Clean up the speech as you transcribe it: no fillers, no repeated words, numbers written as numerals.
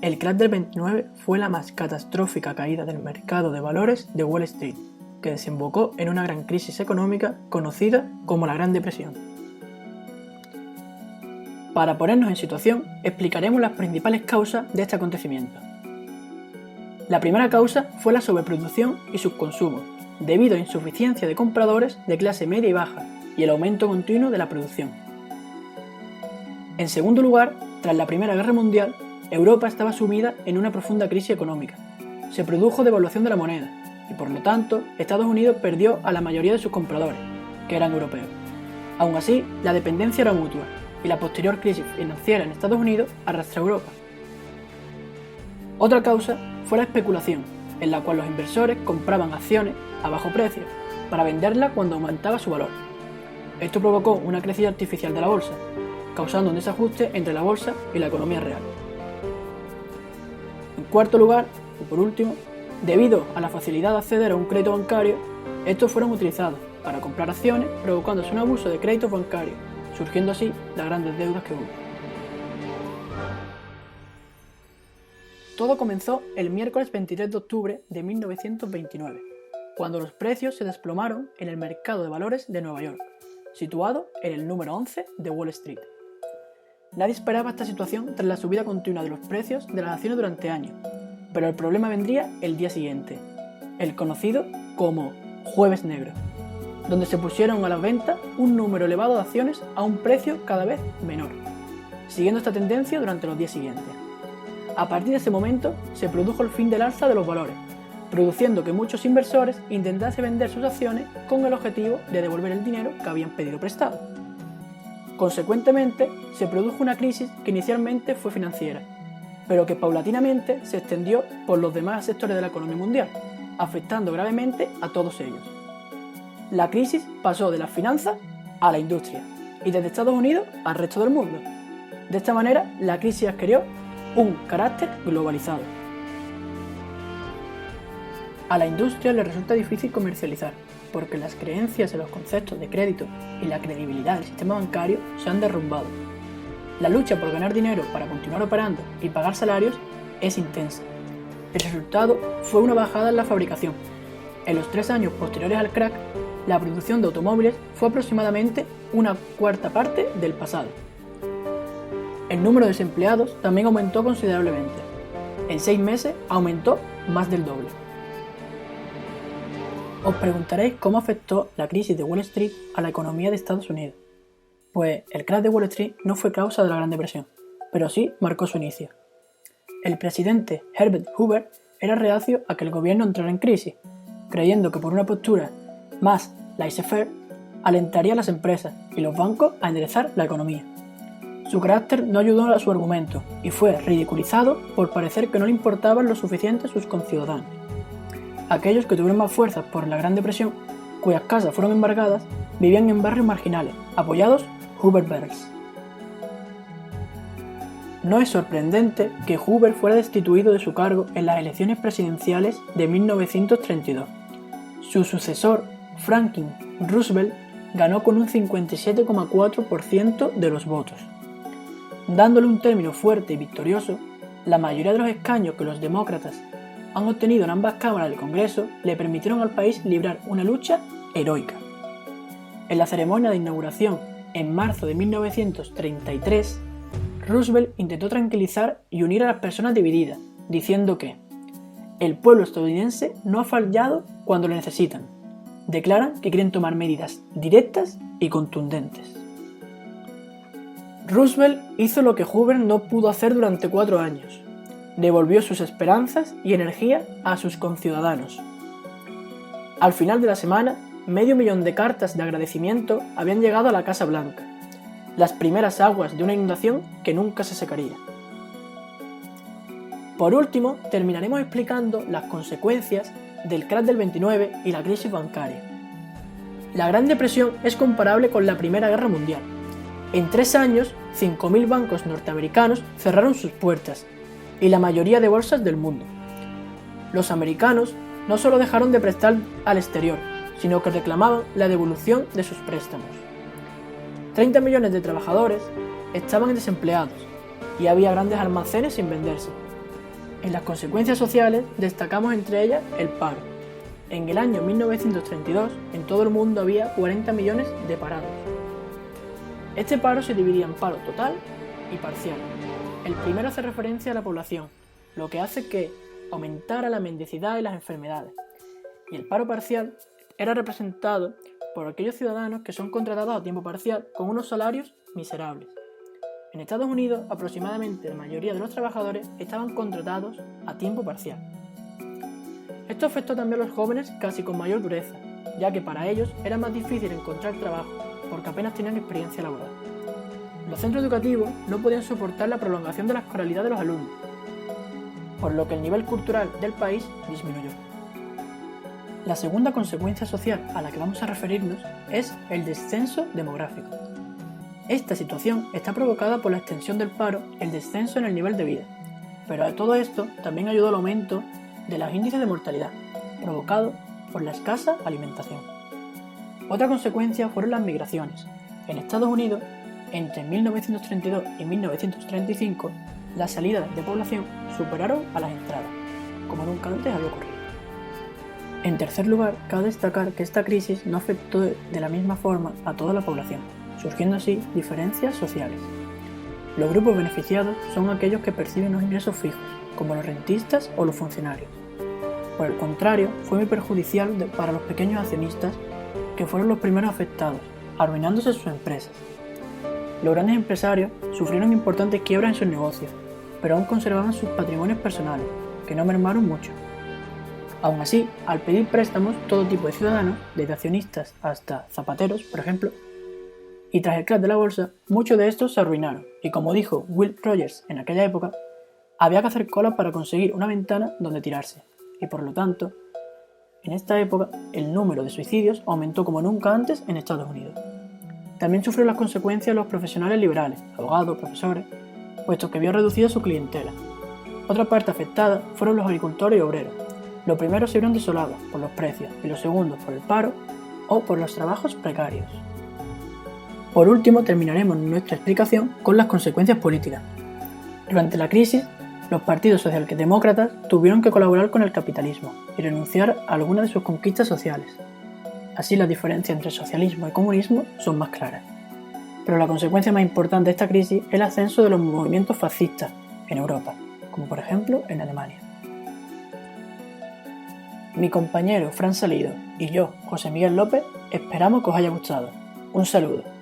El crash del 29 fue la más catastrófica caída del mercado de valores de Wall Street, que desembocó en una gran crisis económica conocida como la Gran Depresión. Para ponernos en situación, explicaremos las principales causas de este acontecimiento. La primera causa fue la sobreproducción y subconsumo, debido a insuficiencia de compradores de clase media y baja y el aumento continuo de la producción. En segundo lugar, tras la Primera Guerra Mundial, Europa estaba sumida en una profunda crisis económica. Se produjo devaluación de la moneda y, por lo tanto, Estados Unidos perdió a la mayoría de sus compradores, que eran europeos. Aún así, la dependencia era mutua y la posterior crisis financiera en Estados Unidos arrastró a Europa. Otra causa fue la especulación, en la cual los inversores compraban acciones a bajo precio para venderlas cuando aumentaba su valor. Esto provocó una crecida artificial de la bolsa, causando un desajuste entre la bolsa y la economía real. En cuarto lugar, y por último, debido a la facilidad de acceder a un crédito bancario, estos fueron utilizados para comprar acciones, provocándose un abuso de créditos bancarios, surgiendo así las grandes deudas que hubo. Todo comenzó el miércoles 23 de octubre de 1929, cuando los precios se desplomaron en el mercado de valores de Nueva York, situado en el número 11 de Wall Street. Nadie esperaba esta situación tras la subida continua de los precios de las acciones durante años, pero el problema vendría el día siguiente, el conocido como Jueves Negro, donde se pusieron a la venta un número elevado de acciones a un precio cada vez menor, siguiendo esta tendencia durante los días siguientes. A partir de ese momento se produjo el fin del alza de los valores, produciendo que muchos inversores intentasen vender sus acciones con el objetivo de devolver el dinero que habían pedido prestado. Consecuentemente, se produjo una crisis que inicialmente fue financiera, pero que paulatinamente se extendió por los demás sectores de la economía mundial, afectando gravemente a todos ellos. La crisis pasó de las finanzas a la industria y desde Estados Unidos al resto del mundo. De esta manera, la crisis adquirió un carácter globalizado. A la industria le resulta difícil comercializar, porque las creencias en los conceptos de crédito y la credibilidad del sistema bancario se han derrumbado. La lucha por ganar dinero para continuar operando y pagar salarios es intensa. El resultado fue una bajada en la fabricación. En los 3 años posteriores al crack, la producción de automóviles fue aproximadamente una cuarta parte del pasado. El número de desempleados también aumentó considerablemente. En 6 meses aumentó más del doble. Os preguntaréis cómo afectó la crisis de Wall Street a la economía de Estados Unidos. Pues el crash de Wall Street no fue causa de la Gran Depresión, pero sí marcó su inicio. El presidente Herbert Hoover era reacio a que el gobierno entrara en crisis, creyendo que por una postura más laissez-faire alentaría a las empresas y los bancos a enderezar la economía. Su carácter no ayudó a su argumento y fue ridiculizado por parecer que no le importaban lo suficiente sus conciudadanos. Aquellos que tuvieron más fuerza por la Gran Depresión, cuyas casas fueron embargadas, vivían en barrios marginales, apoyados Hoover Bears. No es sorprendente que Hoover fuera destituido de su cargo en las elecciones presidenciales de 1932. Su sucesor, Franklin Roosevelt, ganó con un 57,4% de los votos. Dándole un término fuerte y victorioso, la mayoría de los escaños que los demócratas han obtenido en ambas cámaras del Congreso le permitieron al país librar una lucha heroica. En la ceremonia de inauguración en marzo de 1933, Roosevelt intentó tranquilizar y unir a las personas divididas, diciendo que el pueblo estadounidense no ha fallado cuando lo necesitan. Declaran que quieren tomar medidas directas y contundentes. Roosevelt hizo lo que Hoover no pudo hacer durante 4 años. Devolvió sus esperanzas y energía a sus conciudadanos. Al final de la semana, 500.000 de cartas de agradecimiento habían llegado a la Casa Blanca, las primeras aguas de una inundación que nunca se secaría. Por último, terminaremos explicando las consecuencias del crash del 29 y la crisis bancaria. La Gran Depresión es comparable con la Primera Guerra Mundial. En 3 años, 5.000 bancos norteamericanos cerraron sus puertas, y la mayoría de bolsas del mundo. Los americanos no solo dejaron de prestar al exterior, sino que reclamaban la devolución de sus préstamos. 30 millones de trabajadores estaban desempleados y había grandes almacenes sin venderse. En las consecuencias sociales destacamos entre ellas el paro. En el año 1932 en todo el mundo había 40 millones de parados. Este paro se dividía en paro total y parcial. El primero hace referencia a la población, lo que hace que aumentara la mendicidad y las enfermedades. Y el paro parcial era representado por aquellos ciudadanos que son contratados a tiempo parcial con unos salarios miserables. En Estados Unidos, aproximadamente la mayoría de los trabajadores estaban contratados a tiempo parcial. Esto afectó también a los jóvenes casi con mayor dureza, ya que para ellos era más difícil encontrar trabajo, porque apenas tenían experiencia laboral. Los centros educativos no podían soportar la prolongación de la escolaridad de los alumnos, por lo que el nivel cultural del país disminuyó. La segunda consecuencia social a la que vamos a referirnos es el descenso demográfico. Esta situación está provocada por la extensión del paro y el descenso en el nivel de vida, pero a todo esto también ayudó el aumento de los índices de mortalidad, provocado por la escasa alimentación. Otra consecuencia fueron las migraciones. En Estados Unidos, entre 1932 y 1935, las salidas de población superaron a las entradas, como nunca antes había ocurrido. En tercer lugar, cabe destacar que esta crisis no afectó de la misma forma a toda la población, surgiendo así diferencias sociales. Los grupos beneficiados son aquellos que perciben unos ingresos fijos, como los rentistas o los funcionarios. Por el contrario, fue muy perjudicial para los pequeños accionistas, que fueron los primeros afectados, arruinándose sus empresas. Los grandes empresarios sufrieron importantes quiebras en sus negocios, pero aún conservaban sus patrimonios personales, que no mermaron mucho. Aún así, al pedir préstamos, todo tipo de ciudadanos, desde accionistas hasta zapateros, por ejemplo, y tras el crash de la bolsa, muchos de estos se arruinaron, y como dijo Will Rogers en aquella época, había que hacer cola para conseguir una ventana donde tirarse, y por lo tanto, en esta época, el número de suicidios aumentó como nunca antes en Estados Unidos. También sufrieron las consecuencias los profesionales liberales, abogados, profesores, puesto que vio reducida su clientela. Otra parte afectada fueron los agricultores y obreros. Los primeros se vieron desolados por los precios y los segundos por el paro o por los trabajos precarios. Por último, terminaremos nuestra explicación con las consecuencias políticas. Durante la crisis, los partidos socialdemócratas tuvieron que colaborar con el capitalismo y renunciar a algunas de sus conquistas sociales. Así, las diferencias entre socialismo y comunismo son más claras. Pero la consecuencia más importante de esta crisis es el ascenso de los movimientos fascistas en Europa, como por ejemplo en Alemania. Mi compañero Fran Salido y yo, José Miguel López, esperamos que os haya gustado. Un saludo.